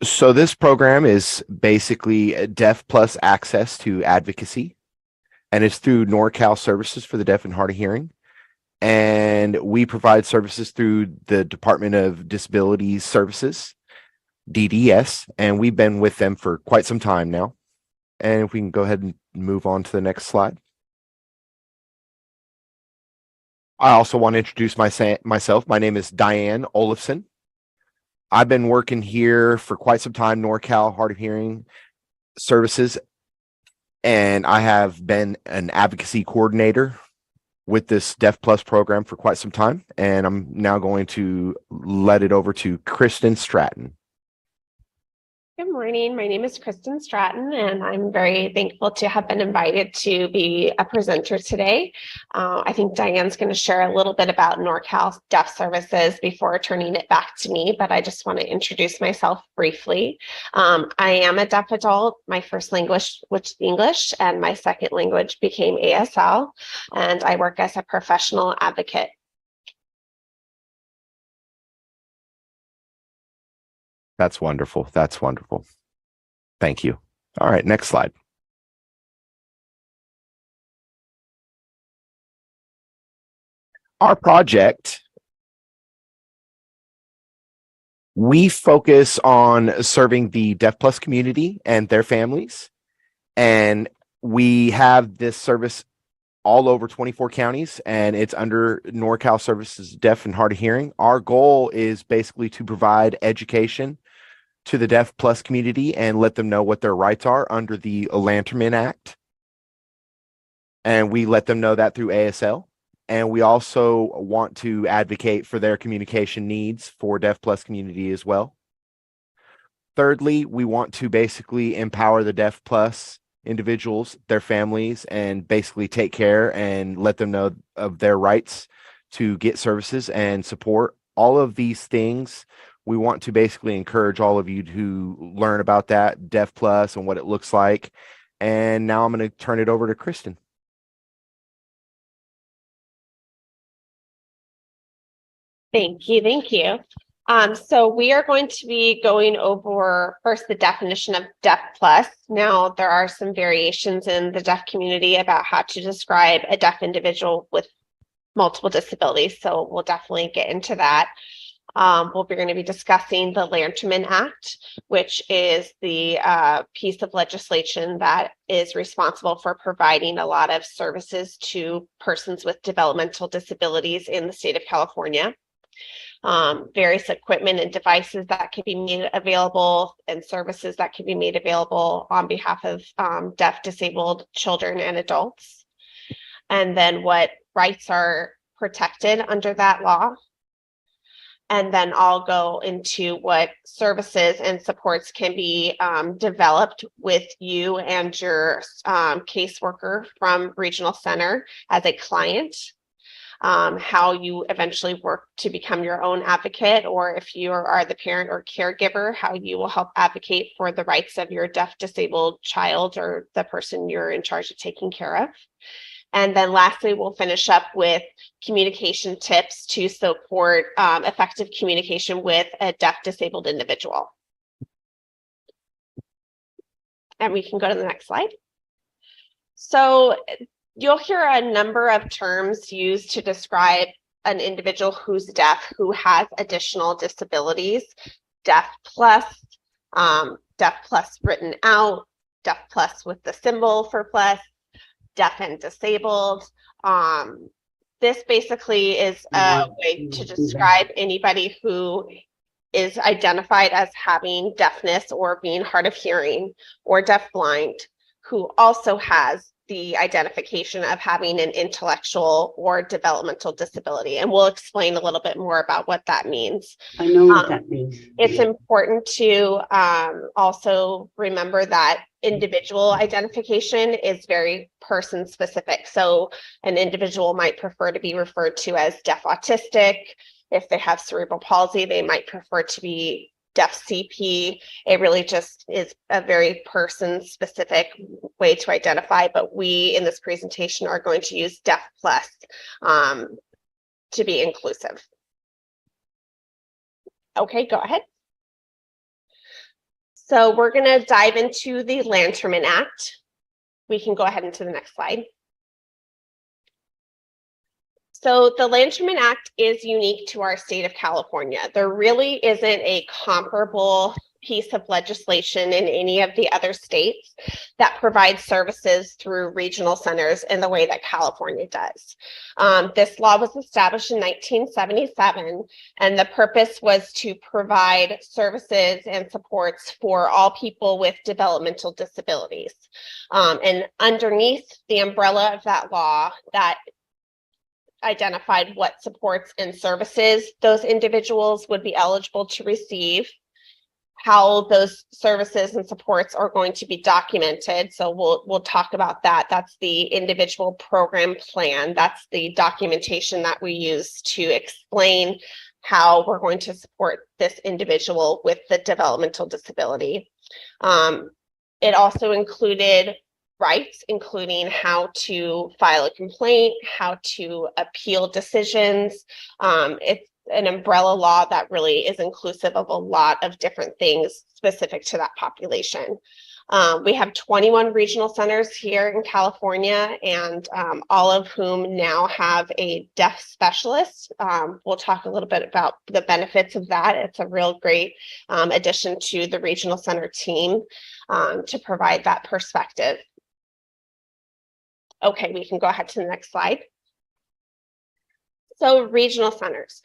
So this program is basically a Deaf Plus access to advocacy, and it's through NorCal Services for the Deaf and Hard of Hearing. And we provide services through the Department of Disabilities Services, DDS, and we've been with them for quite some time now. And if we can go ahead and move on to the next slide. I also want to introduce myself. My name is Diane Olafson. I've been working here for quite some time, NorCal Hard of Hearing Services, and I have been an advocacy coordinator with this Deaf Plus program for quite some time. And I'm now going to let it over to Kristen Stratton. Good morning. My name is Kristen Stratton, and I'm very thankful to have been invited to be a presenter today. I think Diane's going to share a little bit about NorCal Deaf Services before turning it back to me, but I just want to introduce myself briefly. I am a deaf adult. My first language was English, and my second language became ASL, and I work as a professional advocate. That's wonderful. That's wonderful. Thank you. All right, next slide. Our project, we focus on serving the Deaf Plus community and their families. And we have this service all over 24 counties, and it's under NorCal Services Deaf and Hard of Hearing. Our goal is basically to provide education to the Deaf Plus community and let them know what their rights are under the Lanterman Act. And we let them know that through ASL. And we also want to advocate for their communication needs for Deaf Plus community as well. Thirdly, we want to basically empower the Deaf Plus individuals, their families, and basically take care and let them know of their rights to get services and support. All of these things, we want to basically encourage all of you to learn about that Deaf Plus and what it looks like. And now I'm going to turn it over to Kristen. Thank you. Thank you. So we are going to be going over first the definition of Deaf Plus. Now, there are some variations in the deaf community about how to describe a deaf individual with multiple disabilities. So we'll definitely get into that. We're going to be discussing the Lanterman Act, which is the piece of legislation that is responsible for providing a lot of services to persons with developmental disabilities in the state of California. Various equipment and devices that can be made available and services that can be made available on behalf of deaf, disabled children and adults. And then what rights are protected under that law. And then I'll go into what services and supports can be developed with you and your caseworker from Regional Center as a client. How you eventually work to become your own advocate, or if you are the parent or caregiver, how you will help advocate for the rights of your deaf, disabled child or the person you're in charge of taking care of. And then lastly, we'll finish up with communication tips to support effective communication with a deaf, disabled individual. And we can go to the next slide. So you'll hear a number of terms used to describe an individual who's deaf, who has additional disabilities. Deaf Plus, Deaf Plus written out, Deaf Plus with the symbol for plus, deaf and disabled. This basically is a way to describe anybody who is identified as having deafness or being hard of hearing or deafblind, who also has the identification of having an intellectual or developmental disability. And we'll explain a little bit more about what that means. I know what that means. It's important to also remember that individual identification is very person specific. So an individual might prefer to be referred to as deaf autistic. If they have cerebral palsy, they might prefer to be deaf CP. It really just is a very person specific way to identify, but we in this presentation are going to use Deaf Plus to be inclusive. Okay, go ahead. So we're going to dive into the Lanterman Act. We can go ahead into the next slide. So the Lanterman Act is unique to our state of California. There really isn't a comparable piece of legislation in any of the other states that provides services through regional centers in the way that California does. This law was established in 1977, and the purpose was to provide services and supports for all people with developmental disabilities. And underneath the umbrella of that law, that identified what supports and services those individuals would be eligible to receive, how those services and supports are going to be documented. So we'll talk about that. That's the individual program plan. That's the documentation that we use to explain how we're going to support this individual with the developmental disability. It also included rights, including how to file a complaint, how to appeal decisions. It's an umbrella law that really is inclusive of a lot of different things specific to that population. We have 21 regional centers here in California, and all of whom now have a deaf specialist. We'll talk a little bit about the benefits of that. It's a real great addition to the regional center team to provide that perspective. Okay, we can go ahead to the next slide. So regional centers.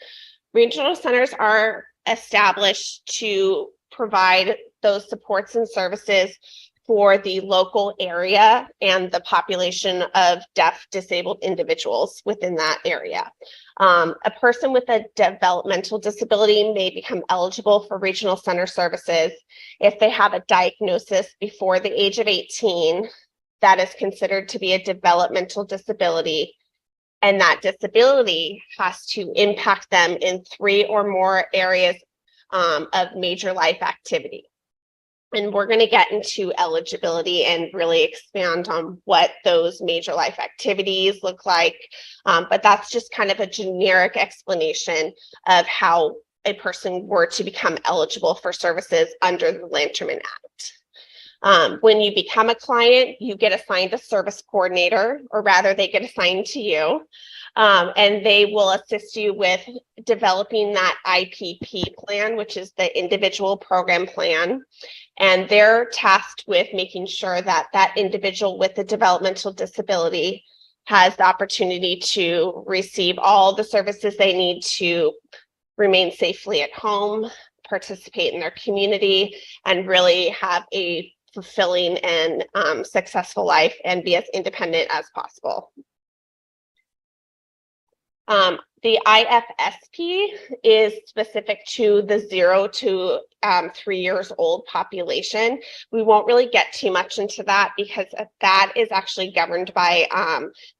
Regional centers are established to provide those supports and services for the local area and the population of deaf, disabled individuals within that area. A person with a developmental disability may become eligible for regional center services if they have a diagnosis before the age of 18 that is considered to be a developmental disability, and that disability has to impact them in 3 or more areas of major life activity. And we're going to get into eligibility and really expand on what those major life activities look like. But that's just kind of a generic explanation of how a person were to become eligible for services under the Lanterman Act. When you become a client, you get assigned a service coordinator, or rather they get assigned to you, and they will assist you with developing that IPP plan, which is the individual program plan. And they're tasked with making sure that that individual with a developmental disability has the opportunity to receive all the services they need to remain safely at home, participate in their community, and really have a fulfilling and successful life and be as independent as possible. The IFSP is specific to the 0 to 3 years old population. We won't really get too much into that because that is actually governed by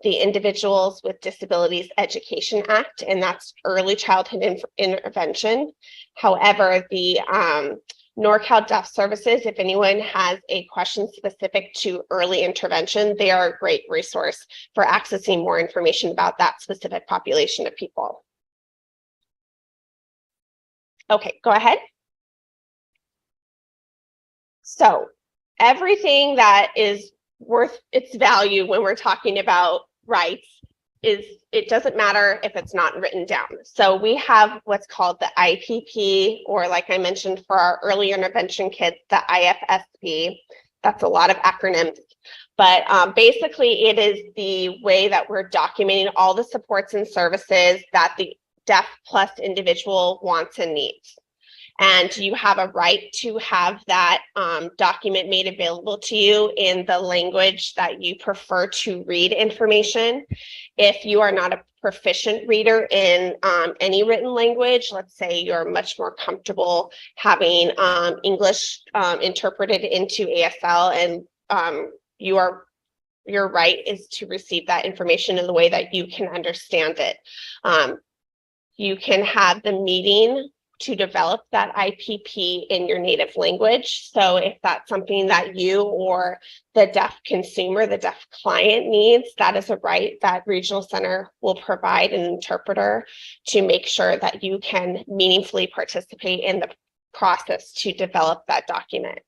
the Individuals with Disabilities Education Act, and that's early childhood intervention. However, the NorCal Deaf Services, if anyone has a question specific to early intervention, they are a great resource for accessing more information about that specific population of people. Okay, go ahead. So everything that is worth its value when we're talking about rights is, it doesn't matter if it's not written down. So we have what's called the IPP, or like I mentioned for our early intervention kids, the IFSP. That's a lot of acronyms, but basically it is the way that we're documenting all the supports and services that the DeafPlus individual wants and needs. And you have a right to have that document made available to you in the language that you prefer to read information. If you are not a proficient reader in any written language, let's say you're much more comfortable having English interpreted into ASL, and your right is to receive that information in the way that you can understand it. You can have the meeting to develop that IPP in your native language. So if that's something that you or the deaf consumer, the deaf client needs, that is a right that Regional Center will provide an interpreter to make sure that you can meaningfully participate in the process to develop that document.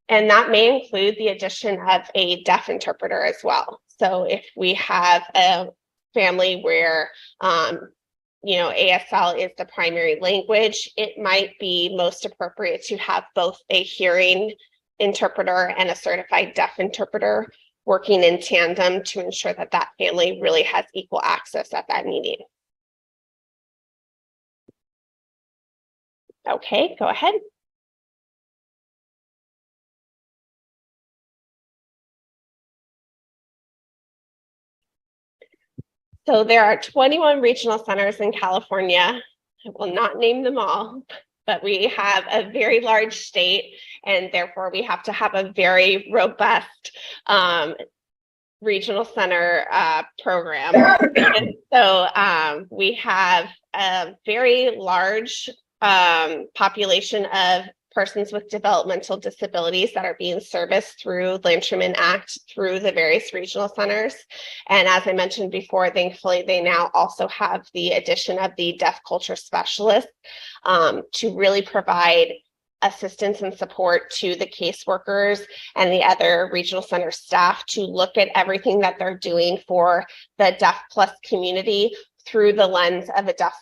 And that may include the addition of a deaf interpreter as well. So if we have a family where ASL is the primary language, it might be most appropriate to have both a hearing interpreter and a certified deaf interpreter working in tandem to ensure that that family really has equal access at that meeting. Okay, go ahead. So there are 21 regional centers in California. I will not name them all, but we have a very large state, and therefore we have to have a very robust regional center program. And so we have a very large population of persons with developmental disabilities that are being serviced through Lanterman Act through the various regional centers. And as I mentioned before, thankfully, they now also have the addition of the deaf culture specialist to really provide assistance and support to the caseworkers and the other regional center staff to look at everything that they're doing for the DeafPlus community through the lens of a deaf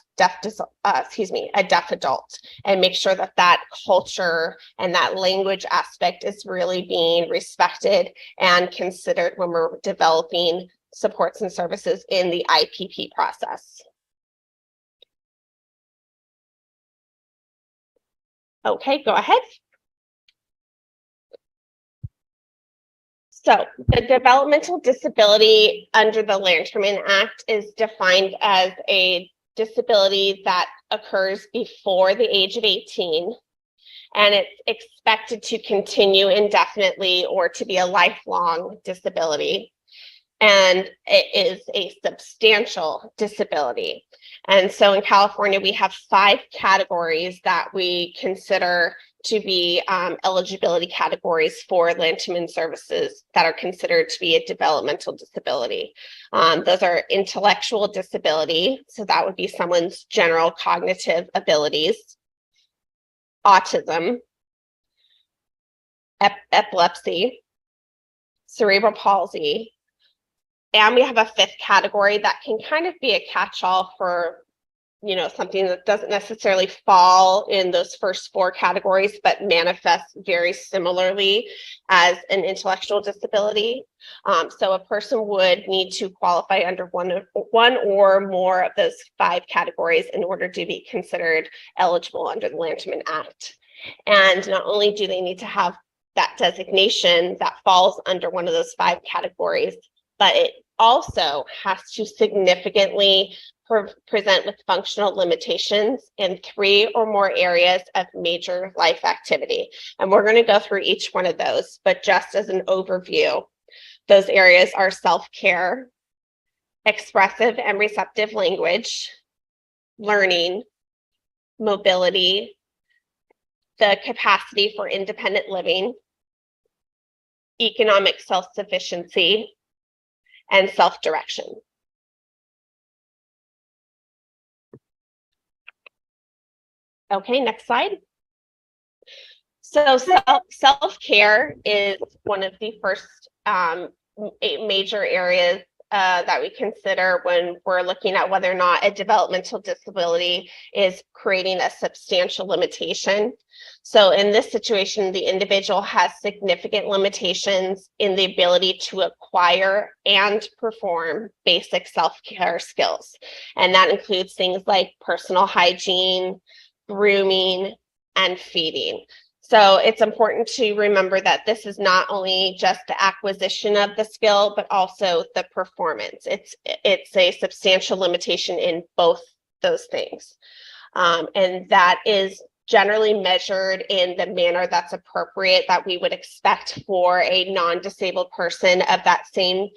adult, and make sure that that culture and that language aspect is really being respected and considered when we're developing supports and services in the IPP process. Okay, go ahead. So the developmental disability under the Lanterman Act is defined as a disability that occurs before the age of 18, and it's expected to continue indefinitely or to be a lifelong disability. And it is a substantial disability. And so in California, we have 5 categories that we consider to be eligibility categories for Lanterman services that are considered to be a developmental disability. Those are intellectual disability, so that would be someone's general cognitive abilities, autism, epilepsy, cerebral palsy, and we have a 5th category that can kind of be a catch-all for something that doesn't necessarily fall in those first 4 categories, but manifests very similarly as an intellectual disability. So a person would need to qualify under one or more of those 5 categories in order to be considered eligible under the Lanterman Act. And not only do they need to have that designation that falls under one of those 5 categories, but it also has to significantly present with functional limitations in 3 or more areas of major life activity. And we're going to go through each one of those, but just as an overview, those areas are self-care, expressive and receptive language, learning, mobility, the capacity for independent living, economic self-sufficiency, and self-direction. Okay, next slide. So self-care is one of the first major areas that we consider when we're looking at whether or not a developmental disability is creating a substantial limitation. So in this situation, the individual has significant limitations in the ability to acquire and perform basic self-care skills. And that includes things like personal hygiene, grooming, and feeding. So it's important to remember that this is not only just the acquisition of the skill, but also the performance. It's a substantial limitation in both those things. And that is generally measured in the manner that's appropriate that we would expect for a non-disabled person of that same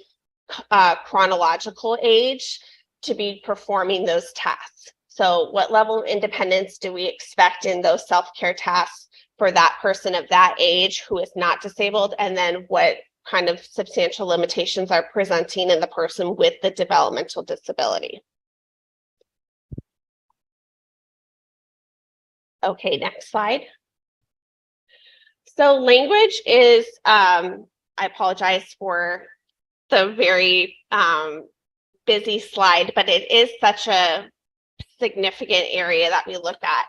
chronological age to be performing those tasks. So what level of independence do we expect in those self-care tasks for that person of that age who is not disabled? And then what kind of substantial limitations are presenting in the person with the developmental disability? Okay, next slide. So language is, I apologize for the very busy slide, but it is such a significant area that we look at.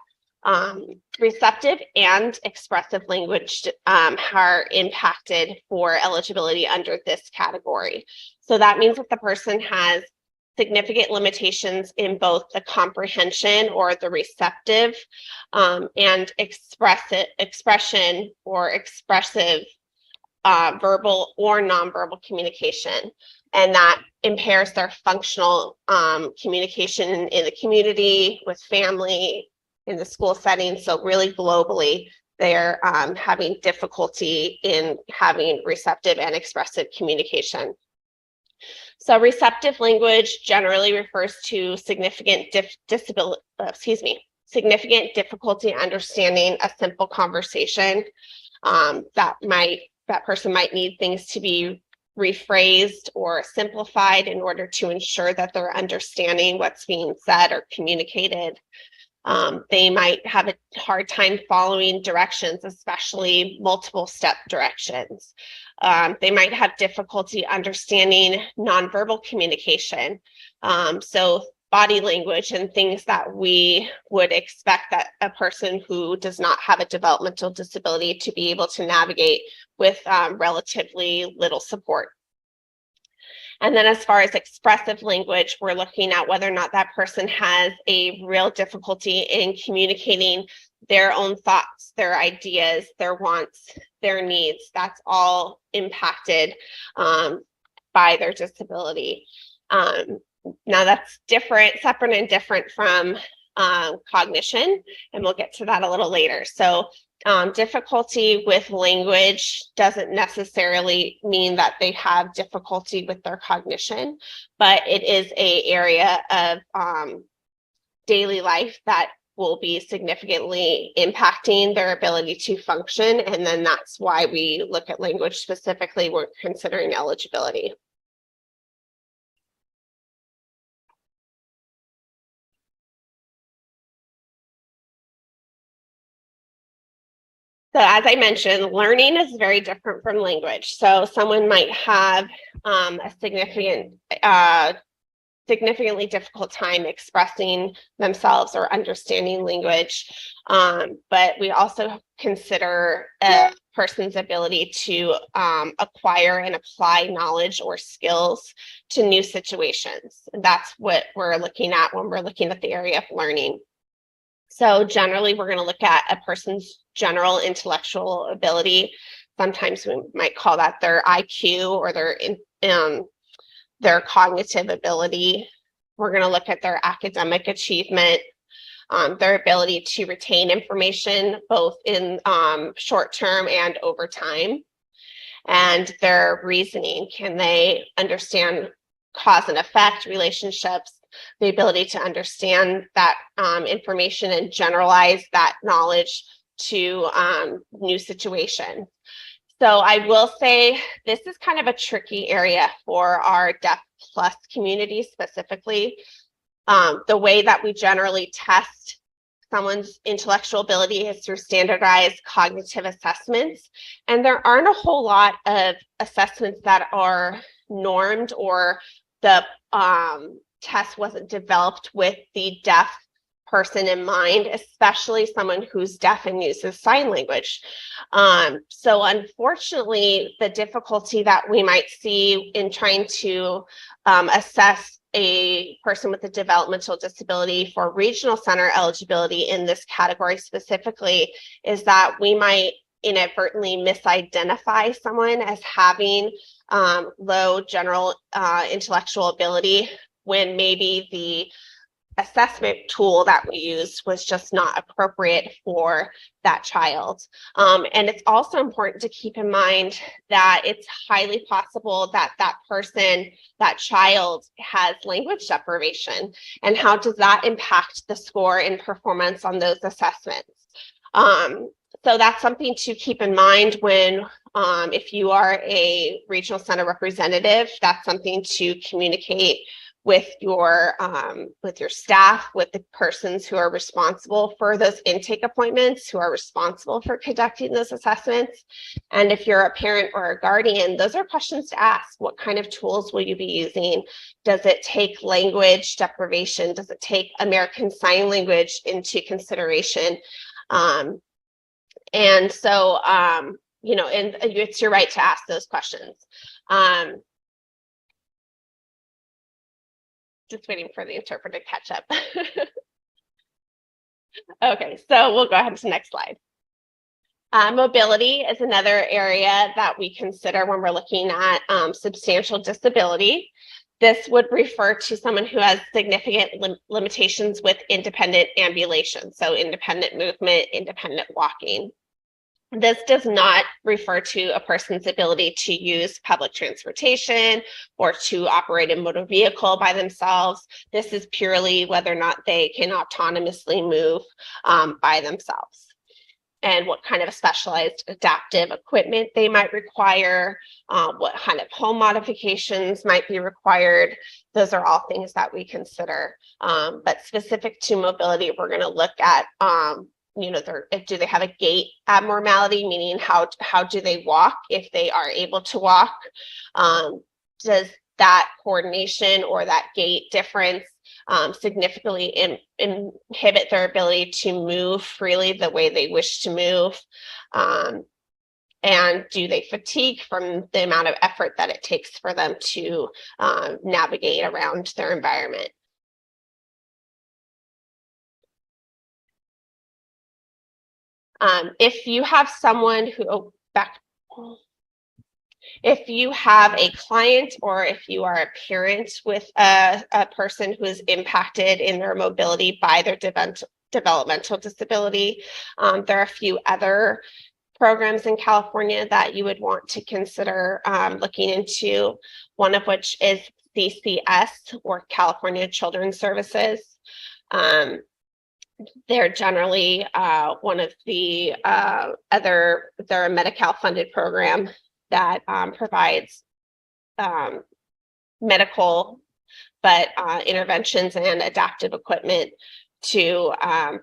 Receptive and expressive language are impacted for eligibility under this category. So that means that the person has significant limitations in both the comprehension or the receptive and expression or expressive verbal or nonverbal communication. And that impairs their functional communication in the community, with family, in the school setting. So really globally, they're having difficulty in having receptive and expressive communication. So receptive language generally refers to significant significant difficulty understanding a simple conversation. That person might need things to be rephrased or simplified in order to ensure that they're understanding what's being said or communicated. They might have a hard time following directions, especially multiple step directions. They might have difficulty understanding nonverbal communication. So body language and things that we would expect that a person who does not have a developmental disability to be able to navigate with relatively little support. And then as far as expressive language, we're looking at whether or not that person has a real difficulty in communicating their own thoughts, their ideas, their wants, their needs. That's all impacted by their disability. Now that's separate and different from cognition, and we'll get to that a little later. So difficulty with language doesn't necessarily mean that they have difficulty with their cognition, but it is an area of daily life that will be significantly impacting their ability to function. And then that's why we look at language specifically. We're considering eligibility. So as I mentioned, learning is very different from language. So someone might have a significantly difficult time expressing themselves or understanding language. But we also consider a person's ability to acquire and apply knowledge or skills to new situations. That's what we're looking at when we're looking at the area of learning. So generally, we're going to look at a person's general intellectual ability. Sometimes we might call that their IQ or their cognitive ability. We're going to look at their academic achievement, their ability to retain information, both in short term and over time, and their reasoning. Can they understand cause and effect relationships? The ability to understand that information and generalize that knowledge to new situations. So I will say this is kind of a tricky area for our DeafPlus community specifically. The way that we generally test someone's intellectual ability is through standardized cognitive assessments. And there aren't a whole lot of assessments that are normed, or the test wasn't developed with the deaf person in mind, especially someone who's deaf and uses sign language. So unfortunately, the difficulty that we might see in trying to assess a person with a developmental disability for regional center eligibility in this category specifically is that we might inadvertently misidentify someone as having low general intellectual ability, when maybe the assessment tool that we used was just not appropriate for that child. And it's also important to keep in mind that it's highly possible that that child has language deprivation. And how does that impact the score and performance on those assessments? So that's something to keep in mind when, if you are a regional center representative, that's something to communicate with your staff, with the persons who are responsible for those intake appointments, who are responsible for conducting those assessments. And if you're a parent or a guardian, those are questions to ask. What kind of tools will you be using? Does it take language deprivation? Does it take American Sign Language into consideration? And so, you know, and it's your right to ask those questions. Just waiting for the interpreter to catch up. Okay, so we'll go ahead to the next slide. Mobility is another area that we consider when we're looking at substantial disability. This would refer to someone who has significant limitations with independent ambulation, so independent movement, independent walking. This does not refer to a person's ability to use public transportation or to operate a motor vehicle by themselves. This is purely whether or not they can autonomously move by themselves, and what kind of specialized adaptive equipment they might require, what kind of home modifications might be required. Those are all things that we consider. But specific to mobility, we're going to look at, you know, do they have a gait abnormality, meaning how do they walk if they are able to walk? Does that coordination or that gait difference significantly inhibit their ability to move freely the way they wish to move? And do they fatigue from the amount of effort that it takes for them to navigate around their environment? If you have someone who, if you have a client or if you are a parent with a person who is impacted in their mobility by their developmental disability, there are a few other programs in California that you would want to consider looking into, one of which is CCS, or California Children's Services. They're generally one of the they're a Medi-Cal funded program that provides medical interventions and adaptive equipment to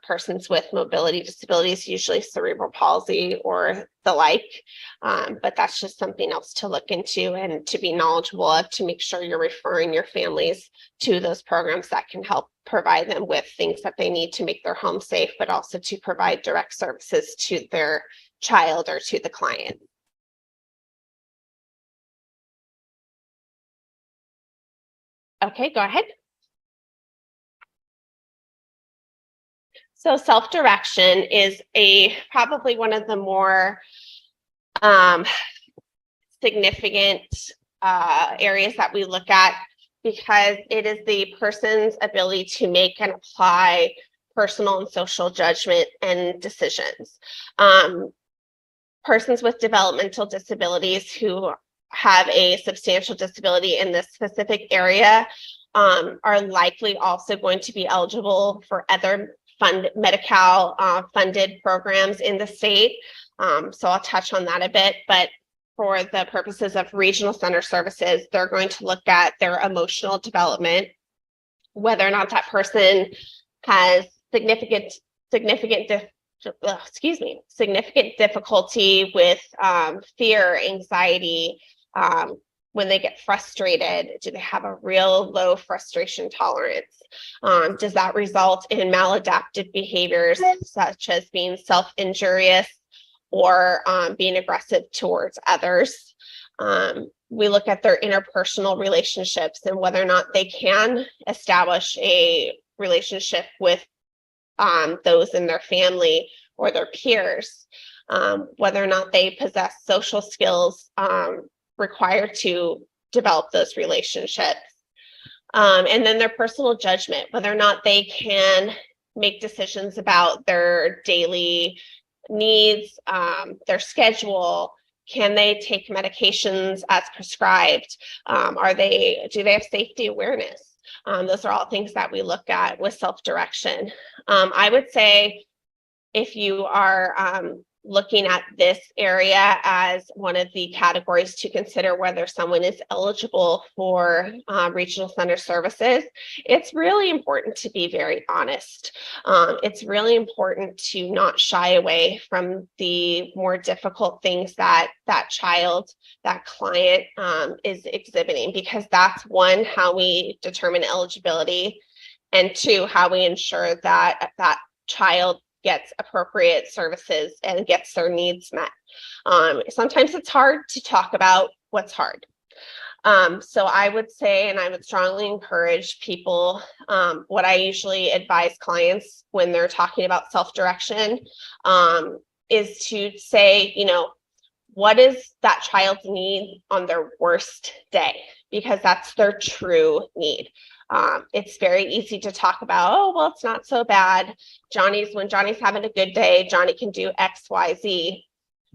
persons with mobility disabilities, usually cerebral palsy or the like. But that's just something else to look into and to be knowledgeable of, to make sure you're referring your families to those programs that can help provide them with things that they need to make their home safe, but also to provide direct services to their child or to the client. Okay, go ahead. So self-direction is probably one of the more significant areas that we look at, because it is the person's ability to make and apply personal and social judgment and decisions. Persons with developmental disabilities who have a substantial disability in this specific area are likely also going to be eligible for other Medi-Cal funded programs in the state. So I'll touch on that a bit, but for the purposes of regional center services, they're going to look at their emotional development, whether or not that person has significant difficulty with fear, anxiety, when they get frustrated. Do they have a real low frustration tolerance? Does that result in maladaptive behaviors, such as being self-injurious or being aggressive towards others? We look at their interpersonal relationships and whether or not they can establish a relationship with those in their family or their peers, whether or not they possess social skills required to develop those relationships. And then their personal judgment, whether or not they can make decisions about their daily needs, their schedule. Can they take medications as prescribed? Do they have safety awareness? Those are all things that we look at with self-direction. I would say if you are looking at this area as one of the categories to consider whether someone is eligible for regional center services, it's really important to be very honest. It's really important to not shy away from the more difficult things that that child, that client is exhibiting, because that's one, how we determine eligibility, and two, how we ensure that that child gets appropriate services and gets their needs met. Sometimes it's hard to talk about what's hard. So I would say, and I would strongly encourage people, what I usually advise clients when they're talking about self-direction is to say, you know, what is that child's need on their worst day? Because that's their true need. It's very easy to talk about, oh, well, it's not so bad. When Johnny's having a good day, Johnny can do X, Y, Z.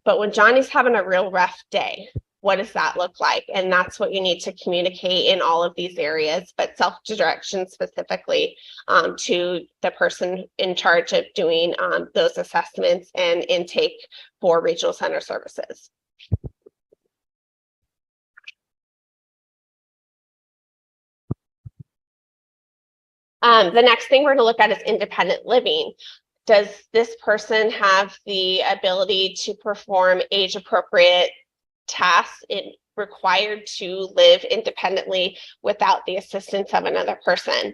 But when Johnny's having a real rough day, what does that look like? And that's what you need to communicate in all of these areas, but self-direction specifically to the person in charge of doing those assessments and intake for regional center services. The next thing we're going to look at is independent living. Does this person have the ability to perform age-appropriate tasks required to live independently without the assistance of another person?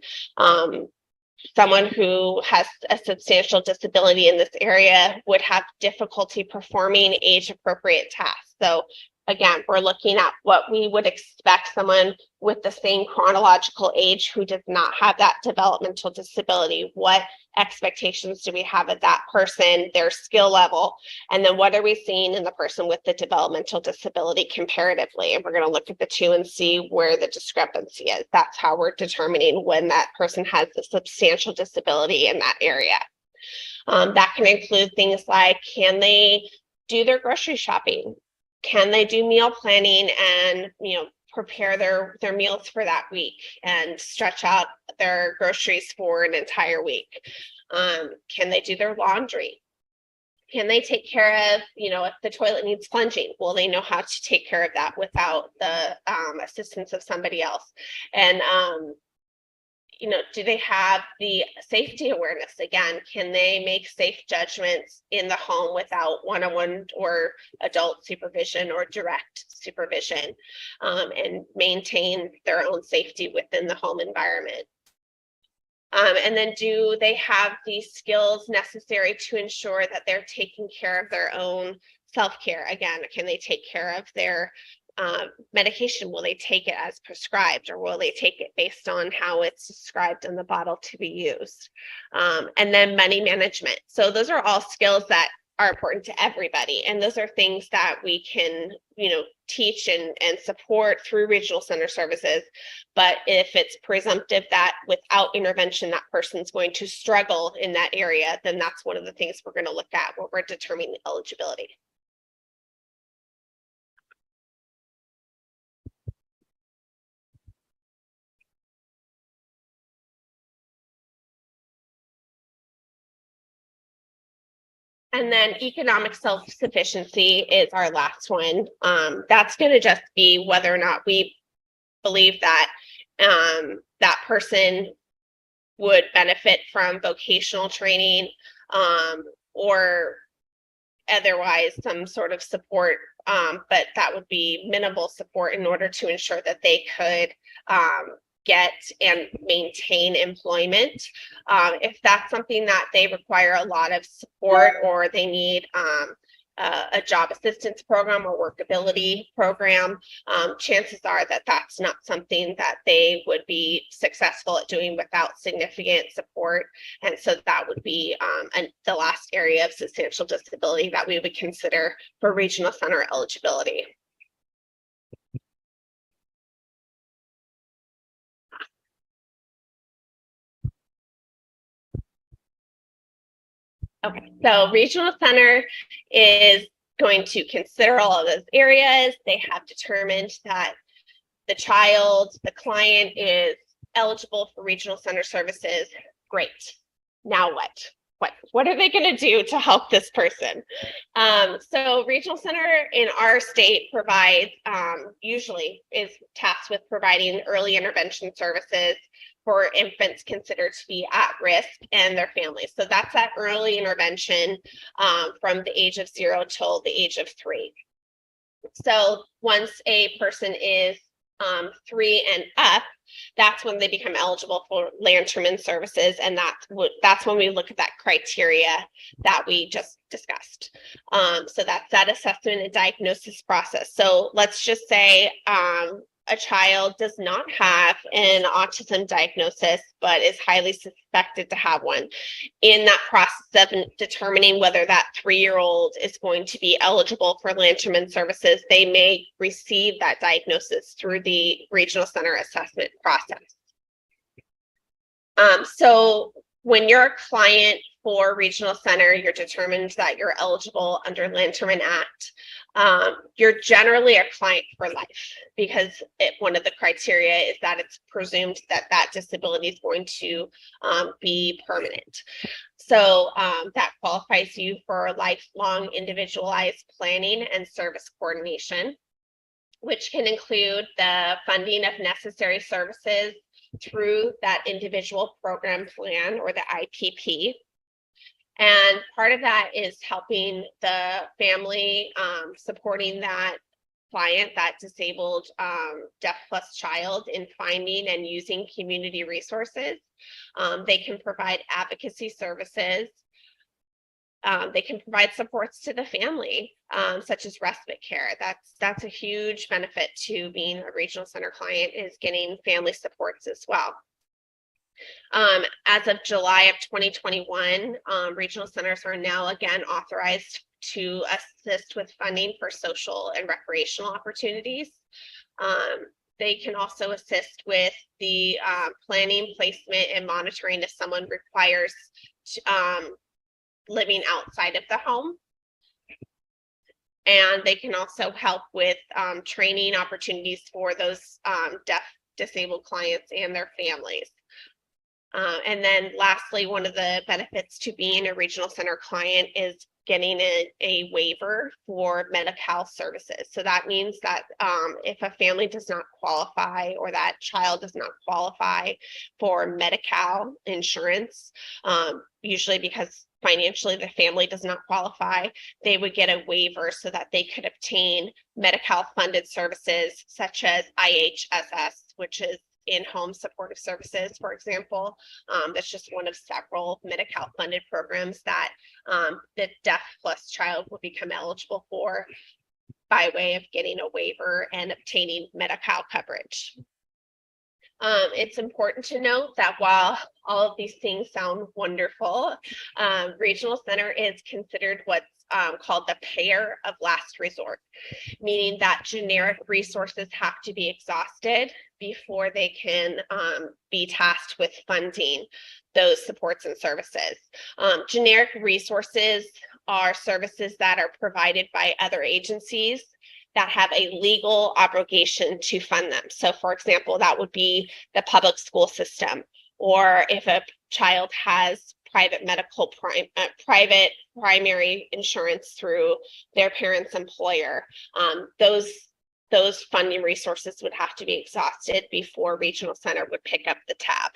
Someone who has a substantial disability in this area would have difficulty performing age-appropriate tasks. So again, we're looking at what we would expect someone with the same chronological age who does not have that developmental disability. What expectations do we have of that person, their skill level, and then what are we seeing in the person with the developmental disability comparatively? And we're going to look at the two and see where the discrepancy is. That's how we're determining when that person has a substantial disability in that area. That can include things like, can they do their grocery shopping? Can they do meal planning and, you know, prepare their meals for that week and stretch out their groceries for an entire week? Can they do their laundry? Can they take care of, you know, if the toilet needs plunging, will they know how to take care of that without the assistance of somebody else? And you know, do they have the safety awareness? Again, can they make safe judgments in the home without one-on-one or adult supervision or direct supervision, and maintain their own safety within the home environment? And then do they have the skills necessary to ensure that they're taking care of their own self-care? Again, can they take care of their medication? Will they take it as prescribed, or will they take it based on how it's described in the bottle to be used? And then money management. So those are all skills that are important to everybody, and those are things that we can, you know, teach and support through regional center services. But if it's presumptive that without intervention that person's going to struggle in that area, then that's one of the things we're going to look at when we're determining eligibility. And then economic self-sufficiency is our last one. That's going to just be whether or not we believe that that person would benefit from vocational training or otherwise some sort of support, but that would be minimal support in order to ensure that they could get and maintain employment. If that's something that they require a lot of support, or they need a job assistance program or workability program, chances are that that's not something that they would be successful at doing without significant support. And so that would be the last area of substantial disability that we would consider for regional center eligibility. Okay, so regional center is going to consider all of those areas. They have determined that the client is eligible for regional center services. Great. Now what? what are they going to do to help this person? So regional center in our state provides, usually is tasked with providing early intervention services for infants considered to be at risk and their families. So that's that early intervention from the age of 0 till the age of 3. So once a person is 3 and up, that's when they become eligible for Lanterman services, and that's when we look at that criteria that we just discussed. So that's that assessment and diagnosis process. So let's just say a child does not have an autism diagnosis, but is highly suspected to have one. In that process of determining whether that 3-year-old is going to be eligible for Lanterman services, they may receive that diagnosis through the regional center assessment process. So when you're a client for regional center, you're determined that you're eligible under Lanterman Act. You're generally a client for life because one of the criteria is that it's presumed that that disability is going to be permanent. So that qualifies you for lifelong individualized planning and service coordination, which can include the funding of necessary services through that individual program plan or the IPP. And part of that is helping the family, supporting that client, that disabled DeafPlus child, in finding and using community resources. They can provide advocacy services. They can provide supports to the family, such as respite care. That's a huge benefit to being a regional center client, is getting family supports as well. As of July of 2021, regional centers are now again authorized to assist with funding for social and recreational opportunities. They can also assist with the planning, placement, and monitoring if someone requires living outside of the home. And they can also help with training opportunities for those deaf, disabled clients and their families. And then lastly, one of the benefits to being a regional center client is getting a waiver for Medi-Cal services. So that means that if a family does not qualify, or that child does not qualify for Medi-Cal insurance, usually because financially the family does not qualify, they would get a waiver so that they could obtain Medi-Cal funded services such as IHSS, which is in-home supportive services, for example. That's just one of several Medi-Cal funded programs that the DeafPlus child will become eligible for by way of getting a waiver and obtaining Medi-Cal coverage. It's important to note that while all of these things sound wonderful, regional center is considered what's called the payer of last resort, meaning that generic resources have to be exhausted before they can be tasked with funding those supports and services. Generic resources are services that are provided by other agencies that have a legal obligation to fund them. So for example, that would be the public school system, or if a child has private primary insurance through their parent's employer, those funding resources would have to be exhausted before regional center would pick up the tab.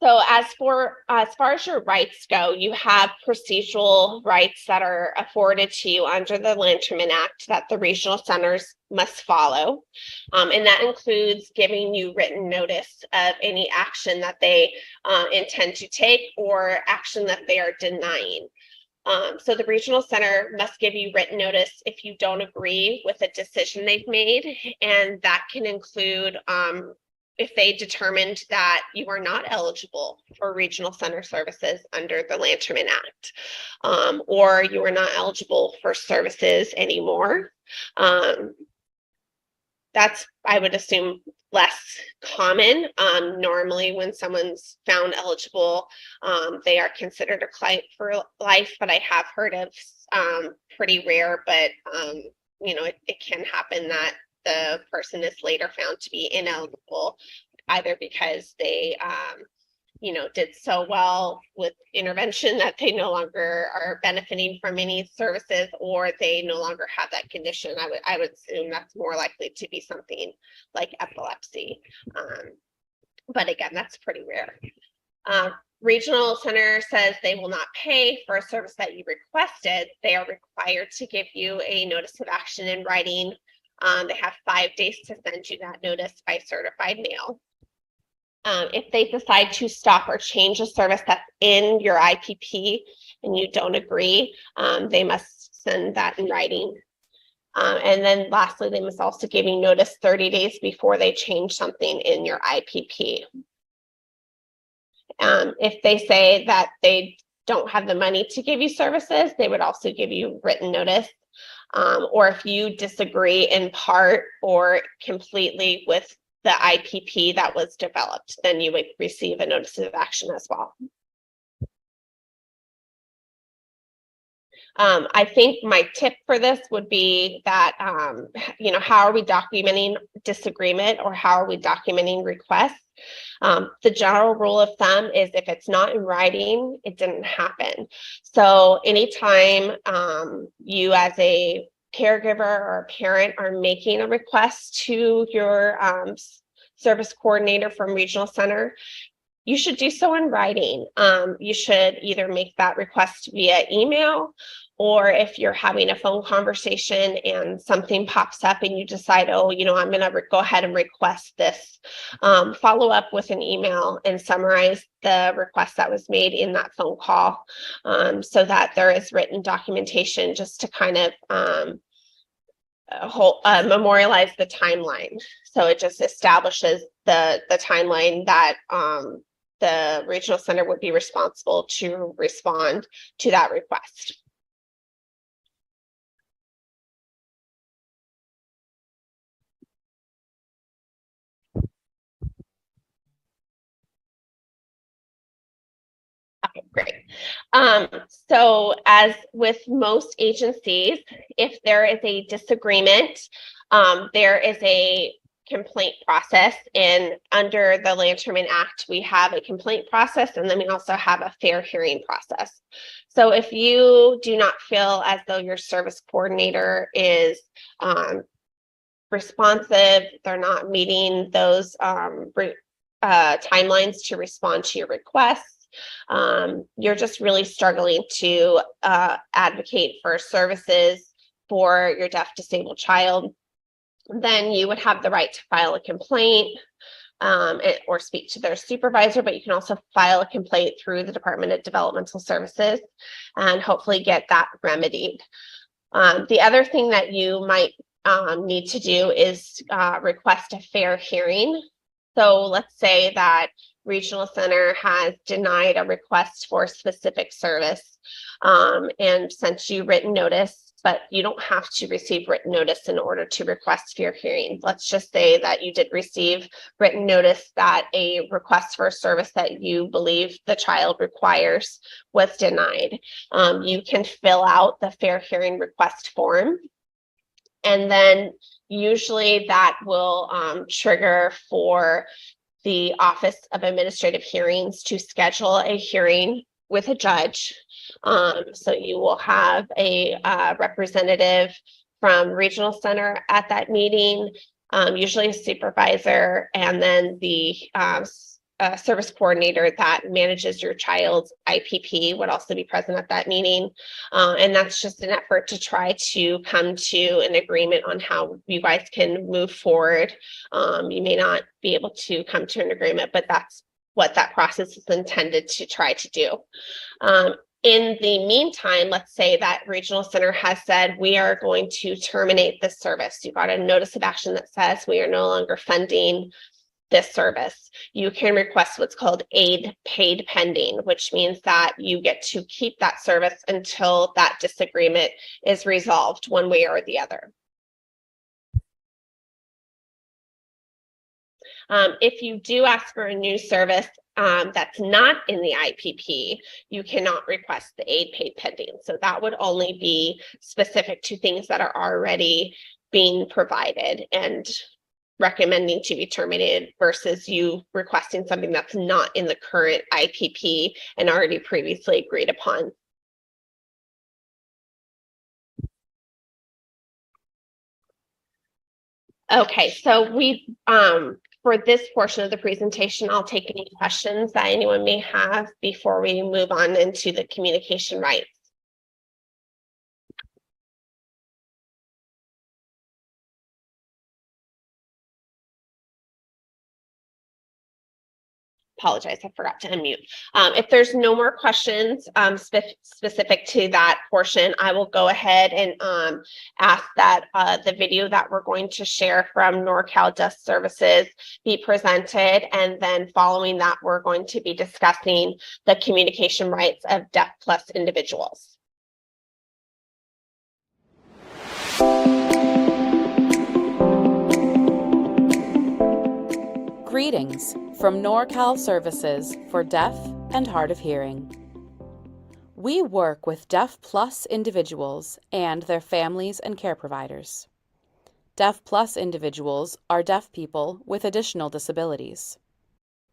So as far as your rights go, you have procedural rights that are afforded to you under the Lanterman Act that the regional centers must follow. And that includes giving you written notice of any action that they intend to take, or action that they are denying. So the regional center must give you written notice if you don't agree with a decision they've made, and that can include if they determined that you are not eligible for regional center services under the Lanterman Act, or you are not eligible for services anymore. That's, I would assume, less common. Normally when someone's found eligible, they are considered a client for life, but I have heard of pretty rare, but you know, it can happen that the person is later found to be ineligible, either because they did so well with intervention that they no longer are benefiting from any services, or they no longer have that condition. I would assume that's more likely to be something like epilepsy. But again, that's pretty rare. Regional center says they will not pay for a service that you requested. They are required to give you a notice of action in writing. They have 5 days to send you that notice by certified mail. If they decide to stop or change a service that's in your IPP and you don't agree, they must send that in writing. And then lastly, they must also give you notice 30 days before they change something in your IPP. If they say that they don't have the money to give you services, they would also give you written notice. Or if you disagree in part or completely with the IPP that was developed, then you would receive a notice of action as well. I think my tip for this would be that, how are we documenting disagreement, or how are we documenting requests? The general rule of thumb is if it's not in writing, it didn't happen. So anytime you as a caregiver or a parent are making a request to your service coordinator from regional center, you should do so in writing. You should either make that request via email, or if you're having a phone conversation and something pops up and you decide, I'm going to go ahead and request this, follow up with an email and summarize the request that was made in that phone call, so that there is written documentation just to kind of memorialize the timeline. So it just establishes the timeline that the regional center would be responsible to respond to that request. Okay, great. So as with most agencies, if there is a disagreement, there is a complaint process, and under the Lanterman Act, we have a complaint process, and then we also have a fair hearing process. So if you do not feel as though your service coordinator is responsive, they're not meeting those timelines to respond to your requests, you're just really struggling to advocate for services for your deaf disabled child, then you would have the right to file a complaint or speak to their supervisor, but you can also file a complaint through the Department of Developmental Services and hopefully get that remedied. The other thing that you might need to do is request a fair hearing. So let's say that Regional Center has denied a request for a specific service and sent you written notice, but you don't have to receive written notice in order to request fair hearing. Let's just say that you did receive written notice that a request for a service that you believe the child requires was denied. You can fill out the fair hearing request form, and then usually that will trigger for the Office of Administrative Hearings to schedule a hearing with a judge. So you will have a representative from Regional Center at that meeting, usually a supervisor, and then the service coordinator that manages your child's IPP would also be present at that meeting. And that's just an effort to try to come to an agreement on how you guys can move forward. You may not be able to come to an agreement, but that's what that process is intended to try to do. In the meantime, let's say that Regional Center has said, we are going to terminate this service. You got a notice of action that says we are no longer funding this service. You can request what's called aid paid pending, which means that you get to keep that service until that disagreement is resolved one way or the other. If you do ask for a new service that's not in the IPP, you cannot request the aid paid pending. So that would only be specific to things that are already being provided and recommending to be terminated versus you requesting something that's not in the current IPP and already previously agreed upon. Okay, so for this portion of the presentation, I'll take any questions that anyone may have before we move on into the communication rights. Apologize, I forgot to unmute. If there's no more questions specific to that portion, I will go ahead and ask that the video that we're going to share from NorCal Deaf Services be presented. And then following that, we're going to be discussing the communication rights of DeafPlus individuals. Greetings from NorCal Services for Deaf and Hard of Hearing. We work with DeafPlus individuals and their families and care providers. DeafPlus individuals are deaf people with additional disabilities.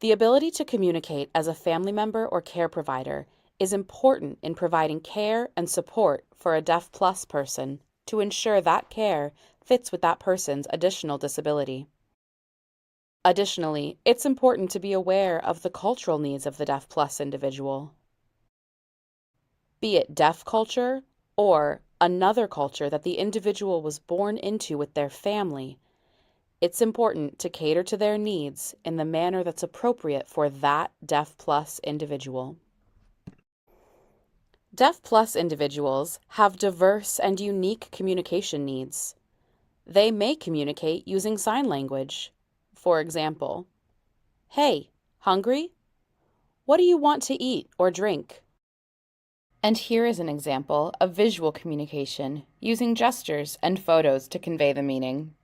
The ability to communicate as a family member or care provider is important in providing care and support for a DeafPlus person to ensure that care fits with that person's additional disability. Additionally, it's important to be aware of the cultural needs of the DeafPlus individual. Be it deaf culture or another culture that the individual was born into with their family, it's important to cater to their needs in the manner that's appropriate for that DeafPlus individual. DeafPlus individuals have diverse and unique communication needs. They may communicate using sign language. For example, "Hey, hungry? What do you want to eat or drink?" And here is an example of visual communication using gestures and photos to convey the meaning.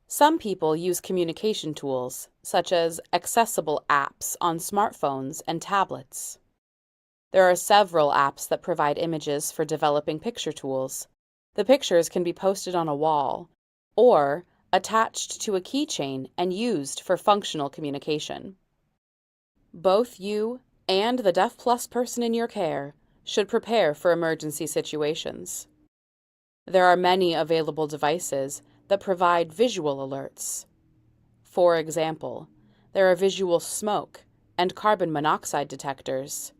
Some people use communication tools, such as accessible apps on smartphones and tablets. There are several apps that provide images for developing picture tools. The pictures can be posted on a wall or attached to a keychain and used for functional communication. Both you and the DeafPlus person in your care should prepare for emergency situations. There are many available devices that provide visual alerts. For example, there are visual smoke and carbon monoxide detectors,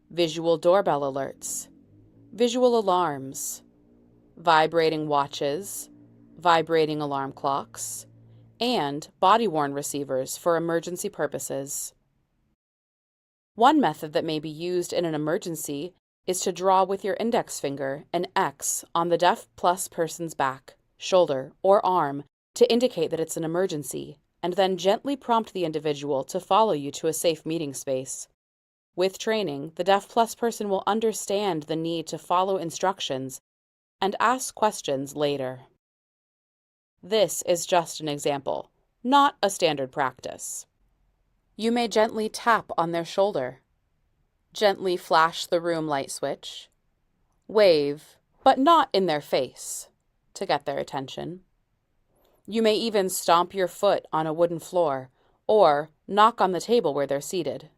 visual doorbell alerts, visual alarms, vibrating watches, vibrating alarm clocks, and body-worn receivers for emergency purposes. One method that may be used in an emergency is to draw with your index finger an X on the DeafPlus person's back, shoulder, or arm to indicate that it's an emergency, and then gently prompt the individual to follow you to a safe meeting space. With training, the DeafPlus person will understand the need to follow instructions and ask questions later. This is just an example, not a standard practice. You may gently tap on their shoulder, gently flash the room light switch, wave, but not in their face, to get their attention. You may even stomp your foot on a wooden floor or knock on the table where they're seated.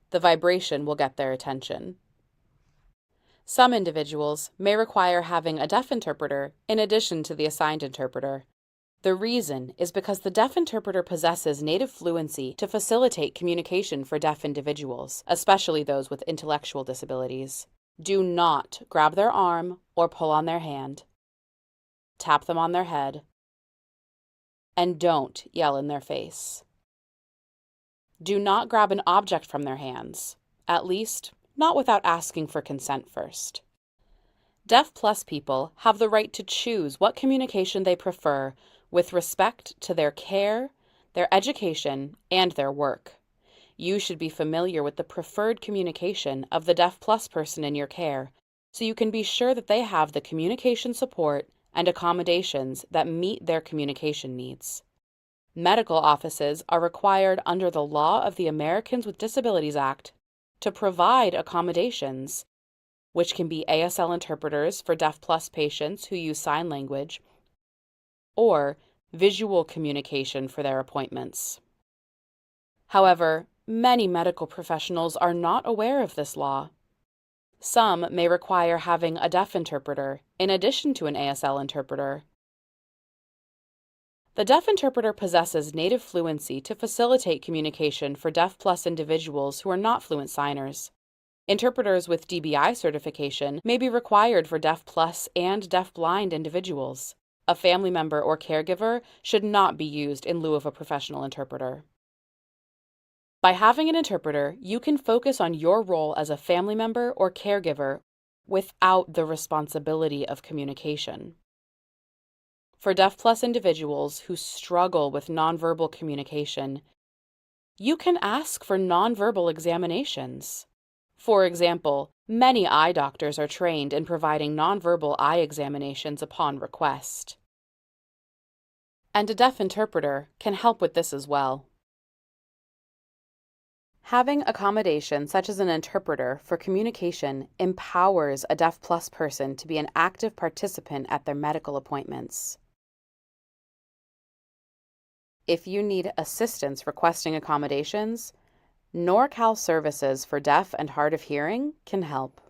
The vibration will get their attention. Some individuals may require having a deaf interpreter in addition to the assigned interpreter. The reason is because the deaf interpreter possesses native fluency to facilitate communication for deaf individuals, especially those with intellectual disabilities. Do not grab their arm or pull on their hand. Tap them on their head, and don't yell in their face. Do not grab an object from their hands, at least not without asking for consent first. DeafPlus people have the right to choose what communication they prefer with respect to their care, their education, and their work. you should be familiar with the preferred communication of the DeafPlus person in your care, so you can be sure that they have the communication support and accommodations that meet their communication needs. Medical offices are required under the law of the Americans with Disabilities Act to provide accommodations, which can be ASL interpreters for DeafPlus patients who use sign language, or visual communication for their appointments. However, many medical professionals are not aware of this law. Some may require having a deaf interpreter in addition to an ASL interpreter. The deaf interpreter possesses native fluency to facilitate communication for DeafPlus individuals who are not fluent signers. Interpreters with DBI certification may be required for DeafPlus and deafblind individuals. A family member or caregiver should not be used in lieu of a professional interpreter. By having an interpreter, you can focus on your role as a family member or caregiver without the responsibility of communication. For DeafPlus individuals who struggle with nonverbal communication, you can ask for nonverbal examinations. For example, many eye doctors are trained in providing nonverbal eye examinations upon request. And a deaf interpreter can help with this as well. Having accommodation such as an interpreter for communication empowers a DeafPlus person to be an active participant at their medical appointments. If you need assistance requesting accommodations, NorCal Services for Deaf and Hard of Hearing can help.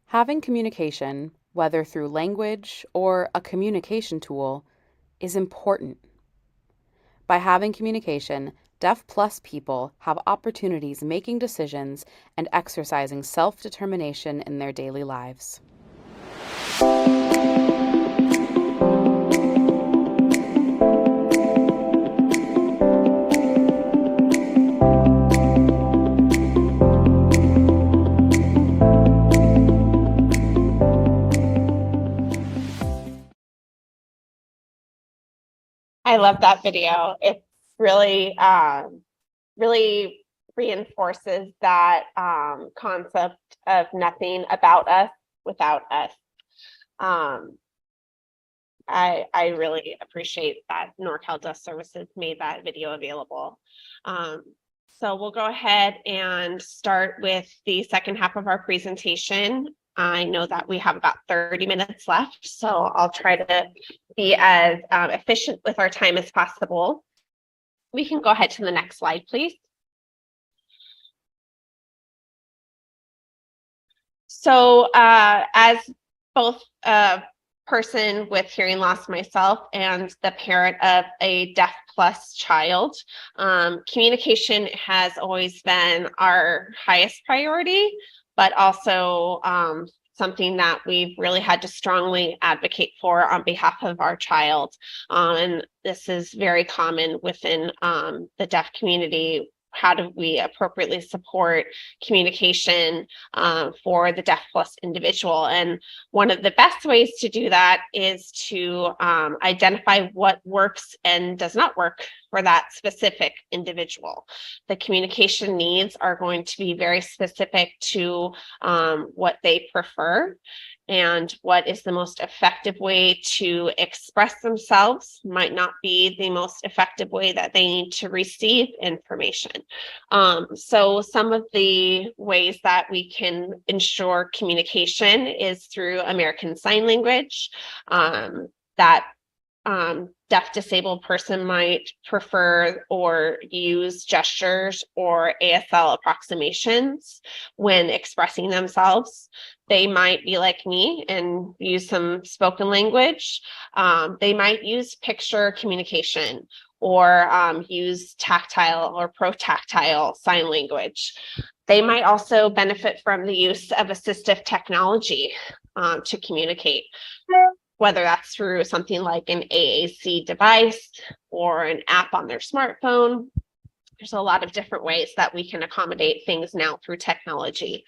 Having communication, whether through language or a communication tool, is important. By having communication, DeafPlus people have opportunities making decisions and exercising self-determination in their daily lives. I love that video. It's really, really reinforces that concept of nothing about us without us. I really appreciate that NorCal Deaf Services made that video available. So we'll go ahead and start with the second half of our presentation. I know that we have about 30 minutes left, so I'll try to be as efficient with our time as possible. We can go ahead to the next slide, please. So as both person with hearing loss myself and the parent of a DeafPlus child, communication has always been our highest priority, but also something that we've really had to strongly advocate for on behalf of our child. And this is very common within the deaf community. How do we appropriately support communication for the DeafPlus individual? And one of the best ways to do that is to identify what works and does not work for that specific individual. The communication needs are going to be very specific to what they prefer and what is the most effective way to express themselves might not be the most effective way that they need to receive information. So some of the ways that we can ensure communication is through American Sign Language. That deaf disabled person might prefer or use gestures or ASL approximations when expressing themselves. They might be like me and use some spoken language. They might use picture communication or use tactile or protactile sign language. They might also benefit from the use of assistive technology to communicate, whether that's through something like an AAC device or an app on their smartphone. There's a lot of different ways that we can accommodate things now through technology.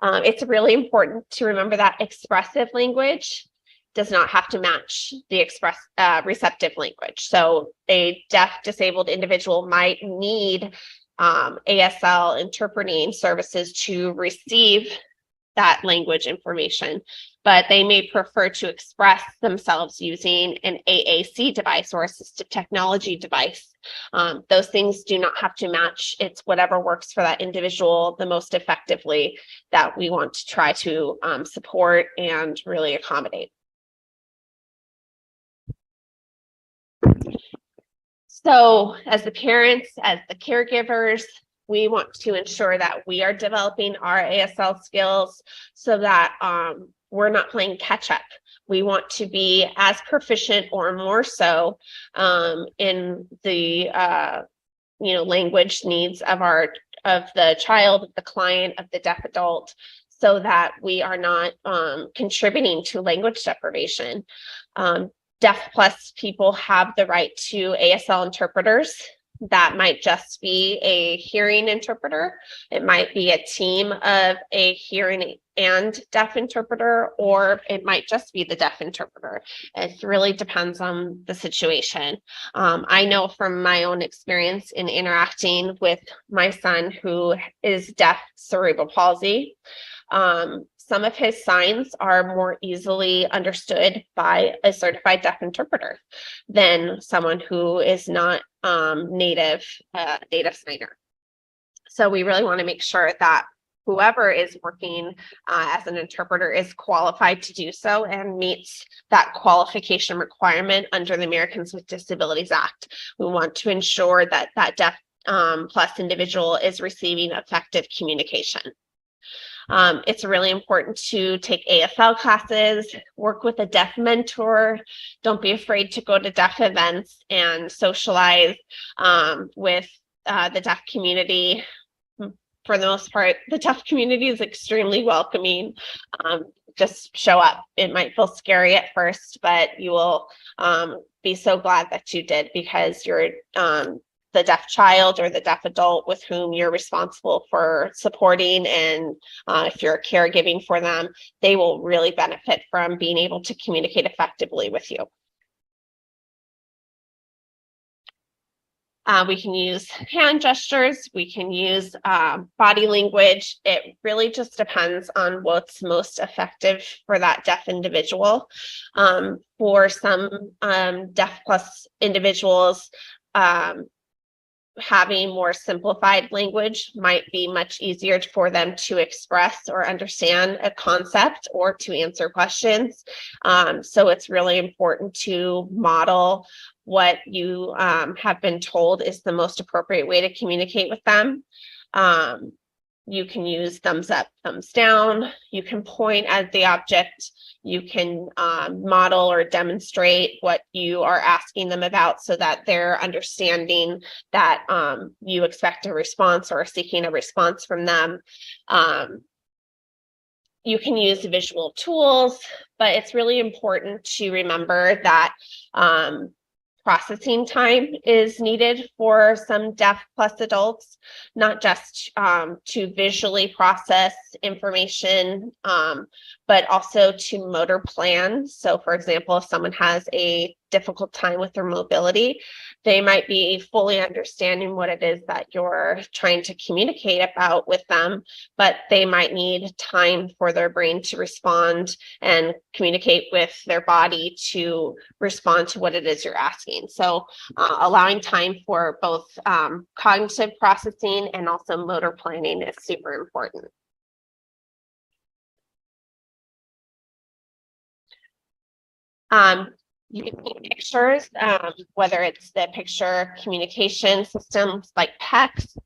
It's really important to remember that expressive language does not have to match the express receptive language. So a deaf disabled individual might need ASL interpreting services to receive that language information, but they may prefer to express themselves using an AAC device or assistive technology device. Those things do not have to match. It's whatever works for that individual the most effectively that we want to try to support and really accommodate. So as the parents, as the caregivers, we want to ensure that we are developing our ASL skills so that we're not playing catch up. We want to be as proficient or more so in the language needs of the child, of the client, of the deaf adult, so that we are not contributing to language deprivation. DeafPlus people have the right to ASL interpreters. That might just be a hearing interpreter. It might be a team of a hearing and deaf interpreter, or it might just be the deaf interpreter. It really depends on the situation. I know from my own experience in interacting with my son who is deaf cerebral palsy, some of his signs are more easily understood by a certified deaf interpreter than someone who is not native signer. So we really want to make sure that whoever is working as an interpreter is qualified to do so and meets that qualification requirement under the Americans with Disabilities Act. We want to ensure that that deaf plus individual is receiving effective communication. It's really important to take ASL classes, work with a deaf mentor. Don't be afraid to go to deaf events and socialize with the deaf community. For the most part, the deaf community is extremely welcoming. Just show up. It might feel scary at first, but you will be so glad that you did, because you're the deaf child or the deaf adult with whom you're responsible for supporting, and if you're caregiving for them, they will really benefit from being able to communicate effectively with you. We can use hand gestures, we can use body language. It really just depends on what's most effective for that deaf individual. For some DeafPlus individuals, having more simplified language might be much easier for them to express or understand a concept or to answer questions. So it's really important to model what you have been told is the most appropriate way to communicate with them. You can use thumbs up, thumbs down. You can point at the object. You can model or demonstrate what you are asking them about so that they're understanding that you expect a response or are seeking a response from them. You can use visual tools, but it's really important to remember that processing time is needed for some DeafPlus adults, not just to visually process information, but also to motor plan. So for example, if someone has a difficult time with their mobility, they might be fully understanding what it is that you're trying to communicate about with them, but they might need time for their brain to respond and communicate with their body to respond to what it is you're asking. So allowing time for both cognitive processing and also motor planning is super important. You can take pictures, whether it's the picture communication systems like PEX.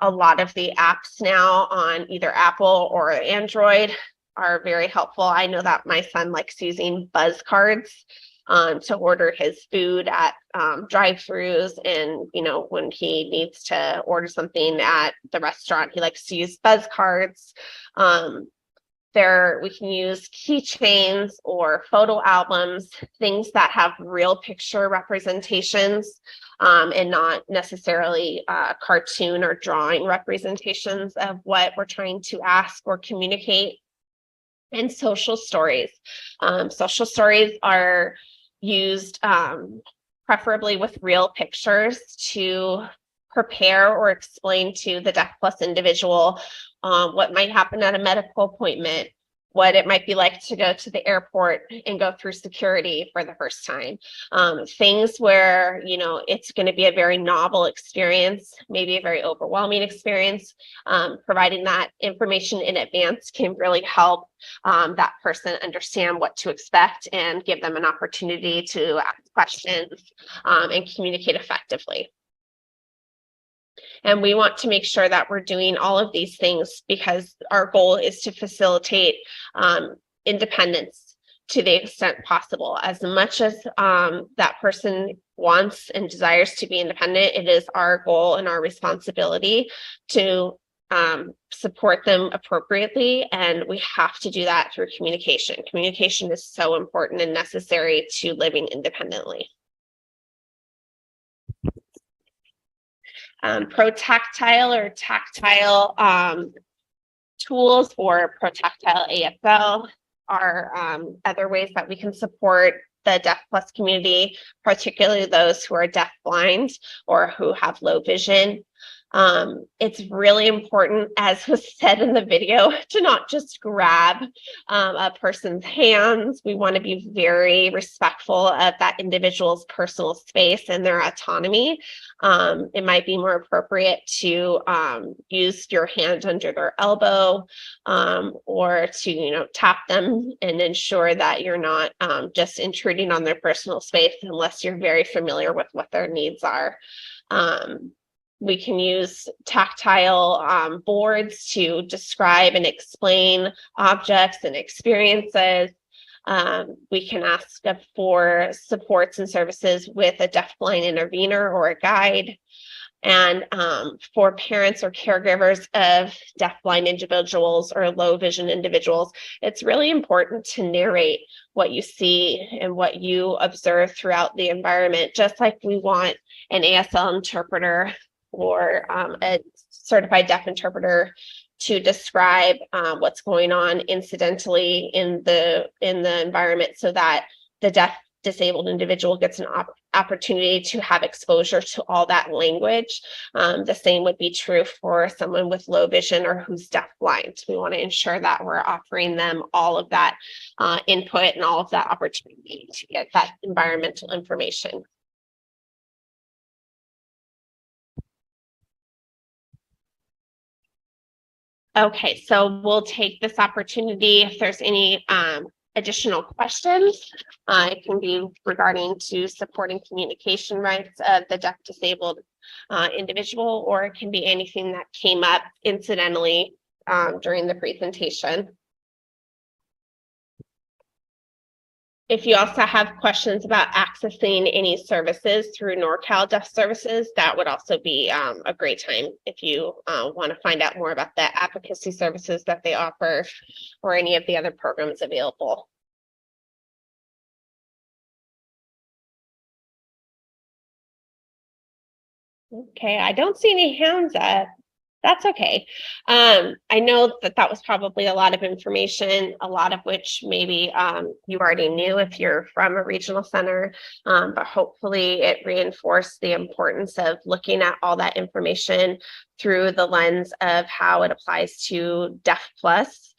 A lot of the apps now on either Apple or Android are very helpful. I know that my son likes using buzz cards to order his food at drive-throughs, and when he needs to order something at the restaurant, he likes to use buzz cards. We can use keychains or photo albums, things that have real picture representations and not necessarily cartoon or drawing representations of what we're trying to ask or communicate. and social stories. Social stories are used preferably with real pictures to prepare or explain to the DeafPlus individual what might happen at a medical appointment, what it might be like to go to the airport and go through security for the first time. Things where, you know, it's going to be a very novel experience, maybe a very overwhelming experience. Providing that information in advance can really help that person understand what to expect and give them an opportunity to ask questions and communicate effectively. And we want to make sure that we're doing all of these things because our goal is to facilitate independence to the extent possible. As much as that person wants and desires to be independent, it is our goal and our responsibility to support them appropriately. And we have to do that through communication. Communication is so important and necessary to living independently. Protactile or tactile tools or protactile ASL are other ways that we can support the DeafPlus community, particularly those who are deafblind or who have low vision. It's really important, as was said in the video, to not just grab a person's hands. We want to be very respectful of that individual's personal space and their autonomy. It might be more appropriate to use your hand under their elbow or to, you know, tap them and ensure that you're not just intruding on their personal space unless you're very familiar with what their needs are. We can use tactile boards to describe and explain objects and experiences. We can ask for supports and services with a deafblind intervener or a guide. And for parents or caregivers of deafblind individuals or low vision individuals, it's really important to narrate what you see and what you observe throughout the environment, just like we want an ASL interpreter or a certified deaf interpreter to describe what's going on incidentally in the environment, so that the deaf disabled individual gets an opportunity to have exposure to all that language. The same would be true for someone with low vision or who's deafblind. We want to ensure that we're offering them all of that input and all of that opportunity to get that environmental information. Okay, so we'll take this opportunity if there's any additional questions. It can be regarding to supporting communication rights of the deaf disabled individual, or it can be anything that came up incidentally during the presentation. If you also have questions about accessing any services through NorCal Deaf Services, that would also be a great time if you want to find out more about the advocacy services that they offer or any of the other programs available. Okay, I don't see any hands up. That's okay. I know that that was probably a lot of information, a lot of which maybe you already knew if you're from a regional center, but hopefully it reinforced the importance of looking at all that information through the lens of how it applies to DeafPlus,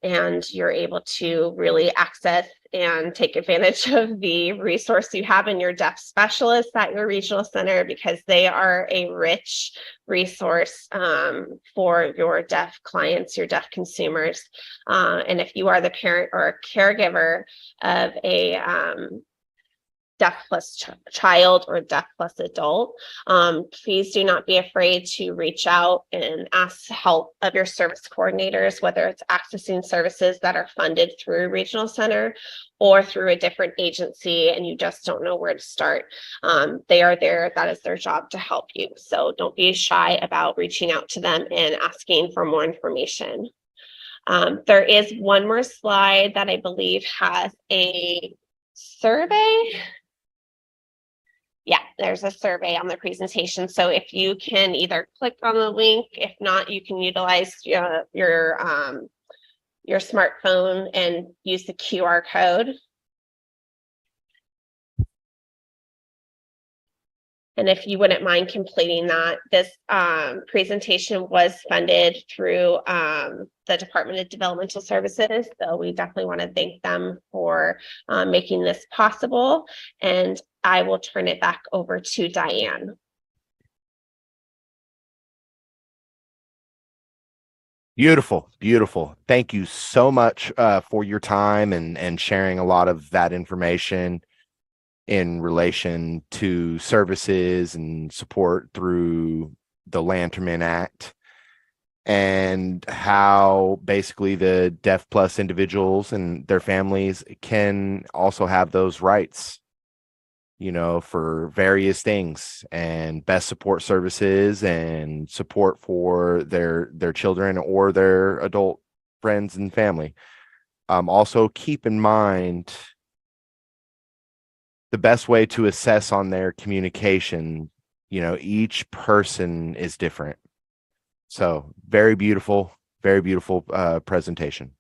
and you're able to really access and take advantage of the resource you have in your deaf specialists at your regional center, because they are a rich resource for your deaf clients, your deaf consumers. And if you are the parent or a caregiver of a DeafPlus child or DeafPlus adult, please do not be afraid to reach out and ask help of your service coordinators, whether it's accessing services that are funded through a regional center or through a different agency and you just don't know where to start. They are there. That is their job to help you. So don't be shy about reaching out to them and asking for more information. There is one more slide that I believe has a survey. Yeah, there's a survey on the presentation. So if you can either click on the link, if not, you can utilize your your smartphone and use the QR code. And if you wouldn't mind completing that, this presentation was funded through the Department of Developmental Services. So we definitely want to thank them for making this possible. And I will turn it back over to Diane. Beautiful, beautiful. Thank you so much for your time and sharing a lot of that information in relation to services and support through the Lanterman Act, and how basically the DeafPlus individuals and their families can also have those rights, you know, for various things, and best support services and support for their children or their adult friends and family. Also keep in mind the best way to assess on their communication. You know, each person is different. So very beautiful presentation.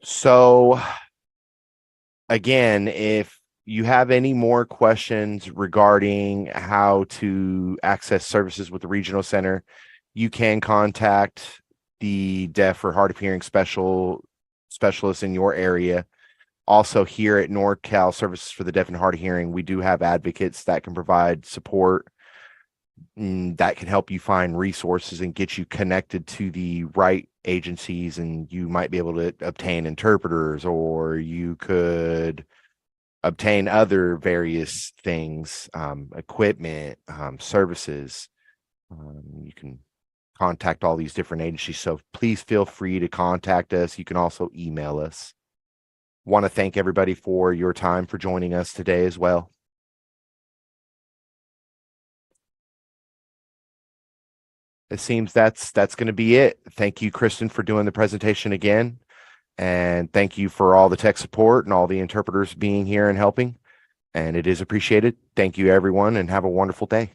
So again, if you have any more questions regarding how to access services with the regional center, you can contact the deaf or hard of hearing specialists in your area. Also, here at NorCal Services for the Deaf and Hard of Hearing, we do have advocates that can provide support, that can help you find resources and get you connected to the right agencies, and you might be able to obtain interpreters, or you could obtain other various things, equipment, services. You can contact all these different agencies, so please feel free to contact us. You can also email us. Want to thank everybody for your time for joining us today as well. It seems that's going to be it. Thank you, Kristen, for doing the presentation again. And thank you for all the tech support and all the interpreters being here and helping. And it is appreciated. Thank you, everyone, and have a wonderful day.